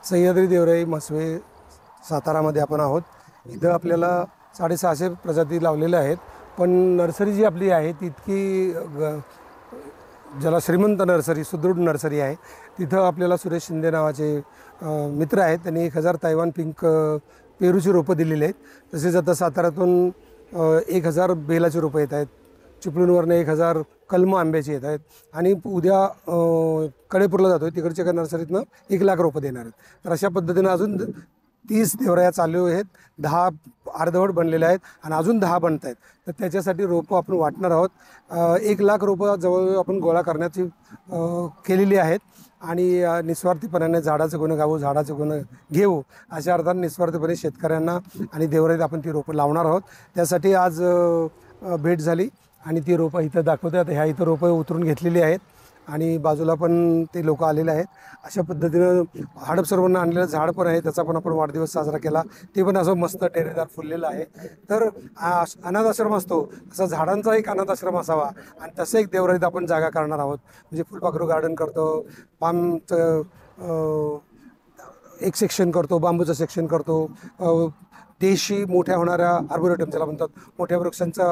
सह्याद्री देवराई मसवे सातारामध्ये आपण आहोत। इथं आपल्याला 650 प्रजाती लावलेल्या आहेत, पण नर्सरी जी आपली आहे ती इतकी ज्याला श्रीमंत नर्सरी, सुदृढ नर्सरी आहे। तिथं आपल्याला सुरेश शिंदे नावाचे मित्र आहेत, त्यांनी 1000 तायवान पिंक पेरूची रोपं दिलेली आहेत। तसेच आता साताऱ्यातून 1000 बेलाची रोपं येत आहेत, चिपळूणवरनं 1000 कलमं आंब्याची येत आहेत आणि उद्या कडेपूरला जातो आहे, तिकडच्या एका नर्सरीतनं 1,00,000 रोपं देणार आहेत। तर अशा पद्धतीनं अजून 30 देवराया चालू आहेत, 10 अर्धवट बनलेले आहेत आणि अजून 10 बनत आहेत। तर त्याच्यासाठी रोपं आपण वाटणार आहोत। 1,00,000 रोपं जवळ आपण गोळा करण्याची केलेली आहेत आणि निस्वार्थीपणाने झाडाचं गुण गावू, झाडाचं गुण घेऊ अशा अर्थाने निस्वार्थीपणे शेतकऱ्यांना आणि देवराईत आपण ती रोपं लावणार आहोत। त्यासाठी आज भेट झाली आणि ती रोपं इथं दाखवतात। ह्या इथं रोपं उतरून घेतलेली आहेत आणि बाजूला पण ते लोक आलेले आहेत। अशा पद्धतीनं हडपसरवरून आणलेलं झाड पण आहे, त्याचा पण आपण वाढदिवस साजरा केला। ते पण असं मस्त टेरेदार फुललेलं आहे। तर अनाथ आश्रम असतो असा झाडांचा एक अनाथ आश्रम असावा आणि तसं एक देवराईत आपण जागा करणार आहोत। म्हणजे फुलपाखरू गार्डन करतो, पामचं एक सेक्शन करतो, बांबूचं सेक्शन करतो, देशी मोठ्या होणाऱ्या आर्बोरेटम ज्याला म्हणतात, मोठ्या वृक्षांचा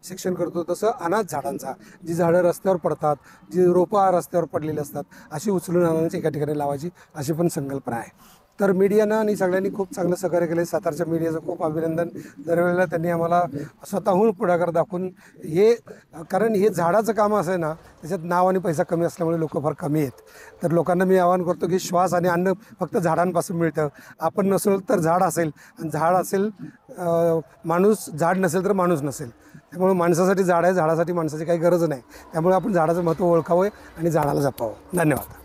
सेक्शन करतो। तसं अनाथ झाडांचा, जी झाडं रस्त्यावर पडतात, जी रोपं रस्त्यावर पडलेली असतात, अशी उचलून आणण्याची एका ठिकाणी लावायची अशी पण संकल्पना आहे। तर मीडियानं आणि सगळ्यांनी खूप चांगलं सहकार्य केलं। सातारच्या मीडियाचं खूप अभिनंदन। दरवेळेला त्यांनी आम्हाला स्वतःहून पुढाकार दाखवून हे, कारण हे झाडाचं काम असं आहे ना, त्याच्यात नाव आणि पैसा कमी असल्यामुळे लोक फार कमी आहेत। तर लोकांना मी आवाहन करतो की श्वास आणि अन्न फक्त झाडांपासून मिळतं। आपण नसेल तर झाड असेल, आणि झाड असेल माणूस, झाड नसेल तर माणूस नसेल। त्यामुळे माणसासाठी झाड आहे, झाडासाठी माणसाची काही गरज नाही। त्यामुळे आपण झाडाचं महत्त्व ओळखावं आणि झाडाला जपावं। धन्यवाद।